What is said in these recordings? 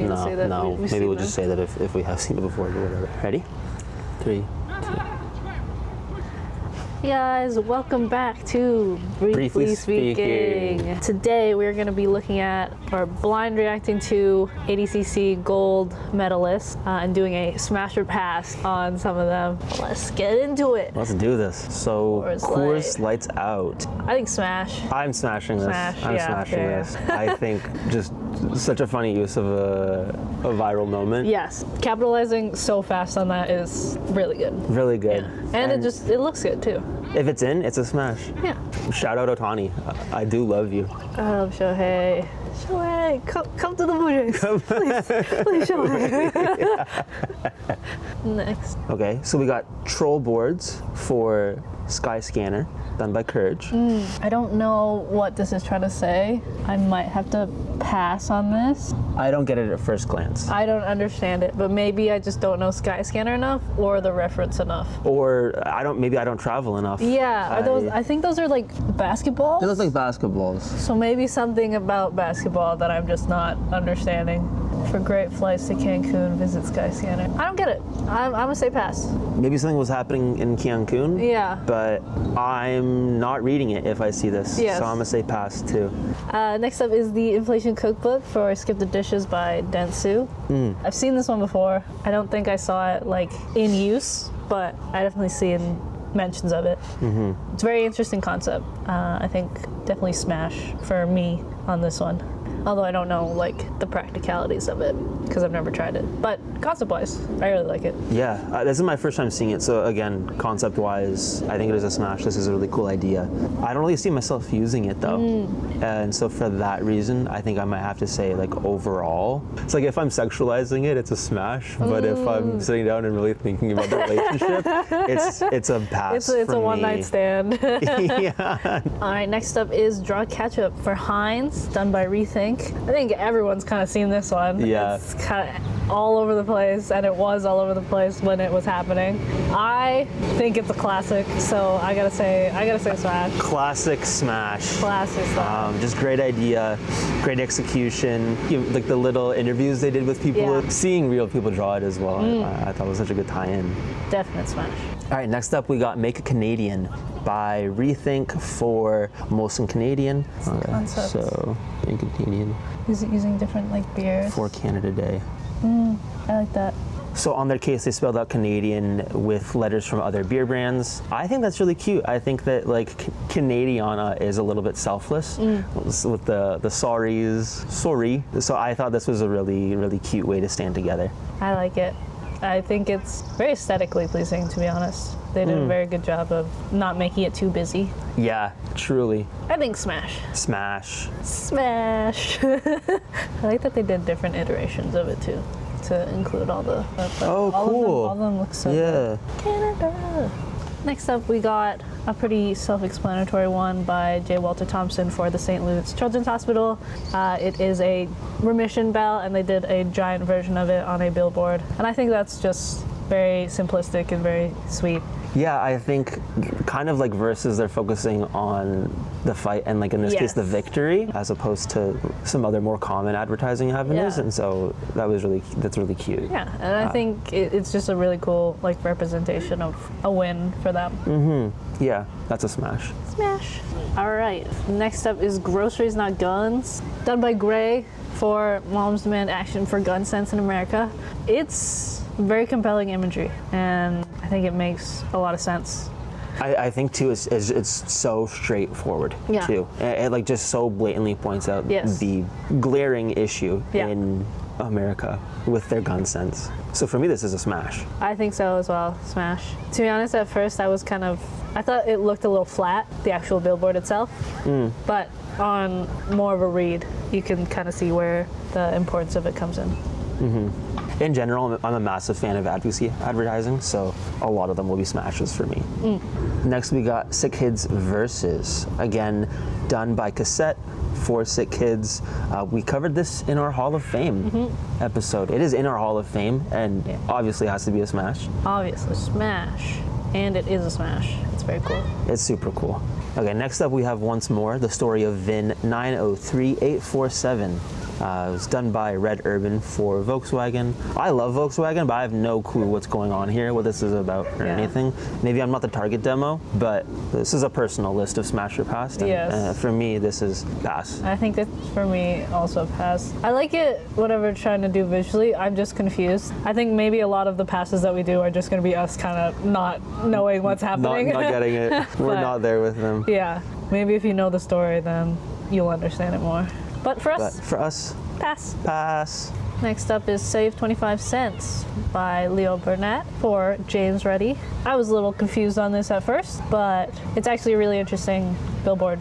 need to say that. No, We've maybe seen we'll them. just say that if we have seen it before, but whatever. Ready? 3, 2. Hey guys, welcome back to Briefly Speaking. Today we're going to be looking at or blind reacting to ADCC gold medalists and doing a smash or pass on some of them. Let's get into it. Let's do this. So, Coors Lights Out. I think smash. I'm smashing this. Smash, I'm yeah, smashing yeah. this. I think just such a funny use of a viral moment. Yes, capitalizing so fast on that is really good. Really good. Yeah. And it looks good too. If it's in, it's a smash. Yeah. Shout out Otani. I do love you. I love Shohei. Shohei, come to the Blue Jays. Please Shohei. Next. Okay, so we got troll boards for Skyscanner, done by Courage. I don't know what this is trying to say. I might have to pass on this. I don't get it at first glance. I don't understand it, but maybe I just don't know Skyscanner enough or the reference enough. Or maybe I don't travel enough. Yeah, I think those are like basketballs. They look like basketballs. So maybe something about basketball that I'm just not understanding. For great flights to Cancun, visit Skyscanner. I don't get it. I'm gonna say pass. Maybe something was happening in Cancun. Yeah. But I'm not reading it if I see this. Yes. So I'm gonna say pass too. Next up is the Inflation Cookbook for Skip the Dishes by Dentsu. I've seen this one before. I don't think I saw it like in use, but I definitely seen mentions of it. It's a very interesting concept. I think definitely smash for me on this one. Although I don't know like the practicalities of it because I've never tried it. But concept-wise, I really like it. Yeah, this is my first time seeing it. So again, concept-wise, I think it is a smash. This is a really cool idea. I don't really see myself using it though. And so for that reason, I think I might have to say like overall, it's like if I'm sexualizing it, it's a smash. But if I'm sitting down and really thinking about the relationship, it's a pass. It's a one-night stand. Yeah. All right, next up is Draw Ketchup for Heinz, done by Rethink. I think everyone's kind of seen this one. Yeah. It's kind of all over the place, and it was all over the place when it was happening. I think it's a classic, so I gotta say smash. Classic smash. Classic smash. Just great idea, great execution. Like the little interviews they did with people, Yeah. seeing real people draw it as well. I thought it was such a good tie-in. Definite smash. All right, next up we got Make a Canadian by Rethink for Molson Canadian. Okay, concept. so Make a Canadian Is it using different like beers? for Canada Day. I like that. So on their case, they spelled out Canadian with letters from other beer brands. I think that's really cute. I think that like Canadiana is a little bit selfless with the sorries, sorry. So I thought this was a really, really cute way to stand together. I like it. I think it's very aesthetically pleasing, to be honest. They did a very good job of not making it too busy. Yeah, truly. I think smash. Smash. Smash. I like that they did different iterations of it too, to include all the. Oh, all cool. All of them look so good. Canada. Next up, we got a pretty self-explanatory one by J. Walter Thompson for the St. Luke's Children's Hospital. It is a remission bell, and they did a giant version of it on a billboard. And I think that's just very simplistic and very sweet. Yeah, I think kind of like versus they're focusing on the fight and like in this case the victory as opposed to some other more common advertising avenues, and so that's really cute. Yeah, and I think it's just a really cool like representation of a win for them. Yeah, that's a smash. Smash. All right, next up is Groceries Not Guns, done by Gray for Moms Demand Action for Gun Sense in America. It's very compelling imagery, and I think it makes a lot of sense. I think too it's so straightforward too. It like just so blatantly points out the glaring issue in America with their gun sense. So for me, this is a smash. I think so as well, smash. To be honest, at first I thought it looked a little flat, the actual billboard itself, but on more of a read, you can kind of see where the importance of it comes in. In general, I'm a massive fan of advocacy advertising, so a lot of them will be smashes for me. Next, we got Sick Kids Versus, again, done by Cassette for Sick Kids. We covered this in our Hall of Fame episode. It is in our Hall of Fame, and obviously it has to be a smash. Obviously, smash. And it is a smash. It's very cool. It's super cool. Okay, next up we have once more the story of VIN 903847. It was done by Red Urban for Volkswagen. I love Volkswagen, but I have no clue what's going on here, what this is about or anything. Maybe I'm not the target demo, but this is a personal list of smash or pass. And, for me, this is pass. I think it's for me also pass. I like it, whatever it's trying to do visually. I'm just confused. I think maybe a lot of the passes that we do are just going to be us kind of not knowing what's happening. Not getting it. We're not there with them. Yeah. Maybe if you know the story, then you'll understand it more. But for us, pass. Pass. Next up is Save 25 Cents by Leo Burnett for James Reddy. I was a little confused on this at first, but it's actually a really interesting billboard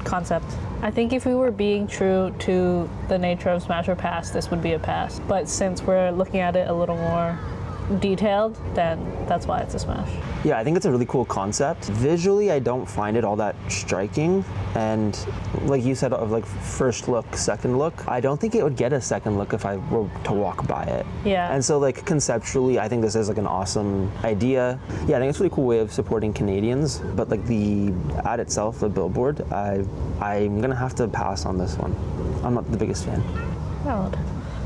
concept. I think if we were being true to the nature of Smash or Pass, this would be a pass. But since we're looking at it a little more detailed, then that's why it's a smash. Yeah, I think it's a really cool concept. Visually, I don't find it all that striking. And like you said, of like first look, second look, I don't think it would get a second look if I were to walk by it. Yeah. And so like conceptually, I think this is like an awesome idea. Yeah, I think it's a really cool way of supporting Canadians. But like the ad itself, the billboard, I'm gonna have to pass on this one. I'm not the biggest fan. Valid.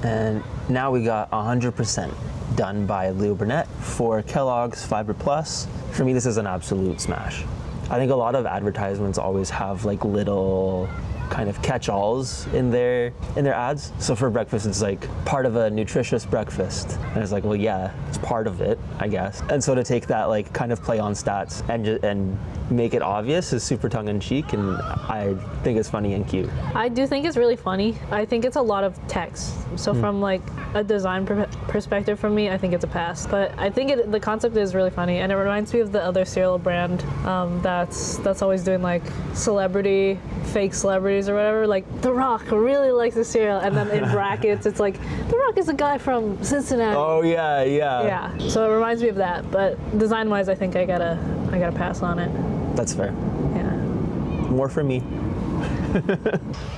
And now we got 100%. Done by Leo Burnett for Kellogg's Fiber Plus. For me, this is an absolute smash. I think a lot of advertisements always have like little kind of catch-alls in their ads. So for breakfast, it's like part of a nutritious breakfast. And it's like, well, yeah, it's part of it, I guess. And so to take that like kind of play on stats and make it obvious is super tongue-in-cheek, and I think it's funny and cute. I do think it's really funny. I think it's a lot of text. So from like a design perspective for me, I think it's a pass. But I think the concept is really funny, and it reminds me of the other cereal brand that's always doing like fake celebrities or whatever. Like The Rock really likes the cereal, and then in brackets it's like The Rock is a guy from Cincinnati. Oh yeah. Yeah. So it reminds me of that. But design-wise, I think I gotta pass on it. That's fair. Yeah. More for me.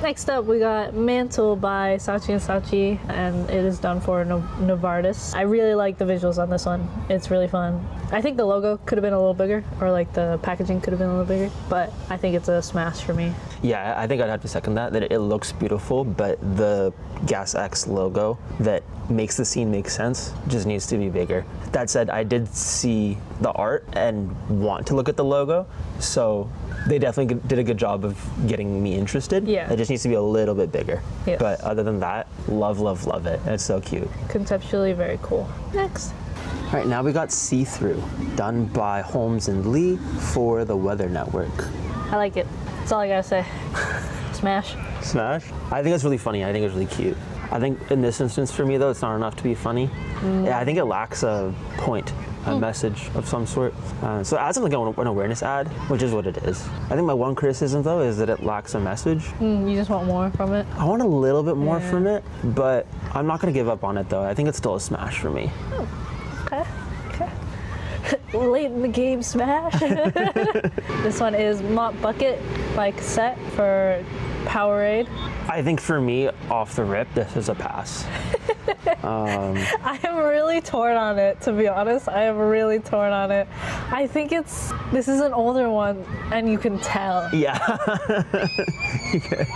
Next up, we got Mantle by Saatchi & Saatchi, and it is done for Novartis. I really like the visuals on this one. It's really fun. I think the logo could have been a little bigger, or like the packaging could have been a little bigger, but I think it's a smash for me. Yeah, I think I'd have to second that it looks beautiful, but the Gas X logo that makes the scene make sense just needs to be bigger. That said, I did see the art and want to look at the logo, so they definitely did a good job of getting me interested. Yeah. It just needs to be a little bit bigger. Yes. But other than that, love it. It's so cute. Conceptually very cool. Next. All right, now we got See Through, done by Holmes and Lee for the Weather Network. I like it. That's all I gotta say. Smash. Smash? I think it's really funny. I think it's really cute. I think in this instance for me though, it's not enough to be funny. Yeah, I think it lacks a point, a message of some sort. So it adds like an awareness ad, which is what it is. I think my one criticism though is that it lacks a message. You just want more from it? I want a little bit more from it, but I'm not gonna give up on it though. I think it's still a smash for me. Okay. Late in the game smash. This one is Mop Bucket by Cassette for Powerade. I think for me, off the rip, this is a pass. I am really torn on it, to be honest. I am really torn on it. I think this is an older one, and you can tell. Yeah.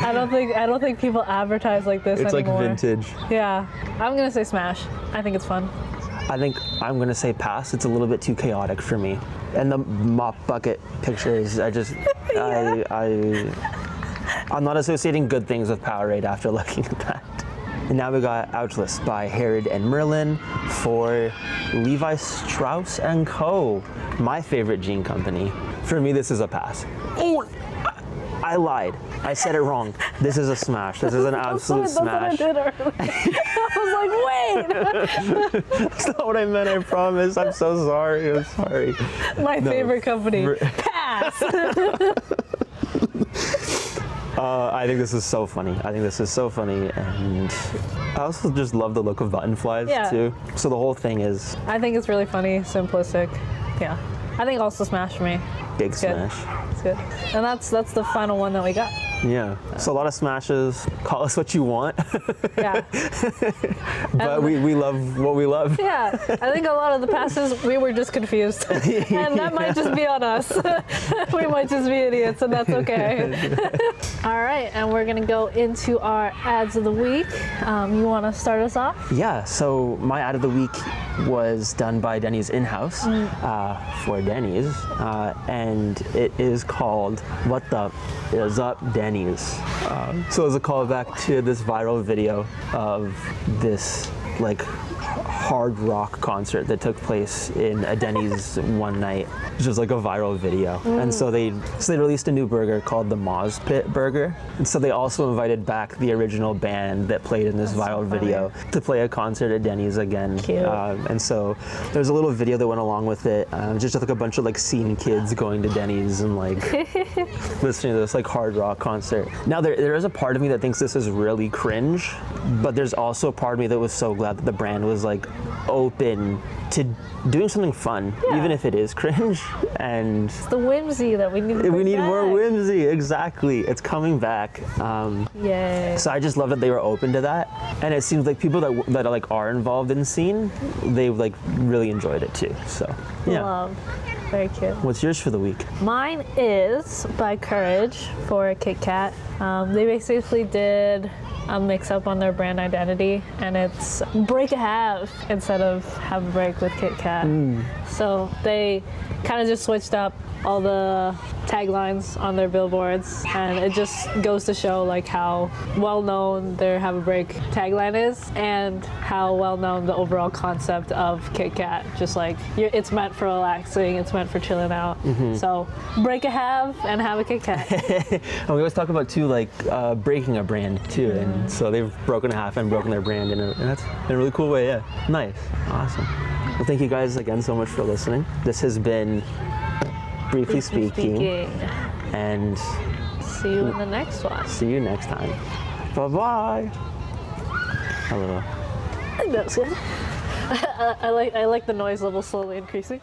I don't think people advertise like this anymore. It's like vintage. Yeah. I'm gonna say smash. I think it's fun. I think I'm gonna say pass. It's a little bit too chaotic for me. And the mop bucket pictures, I'm not associating good things with Powerade after looking at that. And now we got Outless by Herod and Merlin for Levi Strauss & Co., my favorite jean company. For me, this is a pass. Oh, I lied. I said it wrong. This is a smash. This is an absolute smash. That's what I did earlier. I was like, wait. That's not what I meant, I promise. I'm so sorry. I'm sorry. My favorite company. Pass. I think this is so funny. And I also just love the look of button flies too. So the whole thing is... I think it's really funny, simplistic. Yeah. I think also smash for me. Big smash. It's good. And that's the final one that we got. Yeah. So a lot of smashes. Call us what you want. Yeah. But we love what we love. Yeah, I think a lot of the passes we were just confused, and that might just be on us. We might just be idiots, and that's okay. All right, and we're gonna go into our ads of the week. You want to start us off? Yeah, so my ad of the week was done by Denny's in-house for Denny's, and it is called "What the Is Up, Denny's?" So it's a callback to this viral video of this like hard rock concert that took place in a Denny's one night, which was like a viral video. And so they released a new burger called the Moz Pit Burger. And so they also invited back the original band that played in this viral video to play a concert at Denny's again. Cute. And so there's a little video that went along with it, just like a bunch of like scene kids going to Denny's and like listening to this like hard rock concert. Now there is a part of me that thinks this is really cringe, but there's also a part of me that was so glad that the brand was like open to doing something fun, even if it is cringe. And It's the whimsy that we need to we bring need back. more whimsy. Exactly, it's coming back. Yay. So I just love that they were open to that, and it seems like people that like are involved in scene, they like really enjoyed it too. So yeah. Love. Very cute. What's yours for the week? Mine is by Courage for Kit Kat. They basically did a mix-up on their brand identity, and it's break a have instead of have a break with Kit Kat. So they kind of just switched up all the taglines on their billboards, and it just goes to show like how well-known their have a break tagline is and how well-known the overall concept of Kit Kat. Just like it's meant for relaxing, it's meant for chilling out. So break a have and have a Kit Kat. And we always talk about too, like breaking a brand too, and so they've broken a half and broken their brand in that's in a really cool way. Yeah, nice, awesome. Well, thank you guys again so much for listening. This has been Briefly Speaking, and see you in the next one. see you next time. Bye bye. Hello. I think that was good. I like the noise level slowly increasing.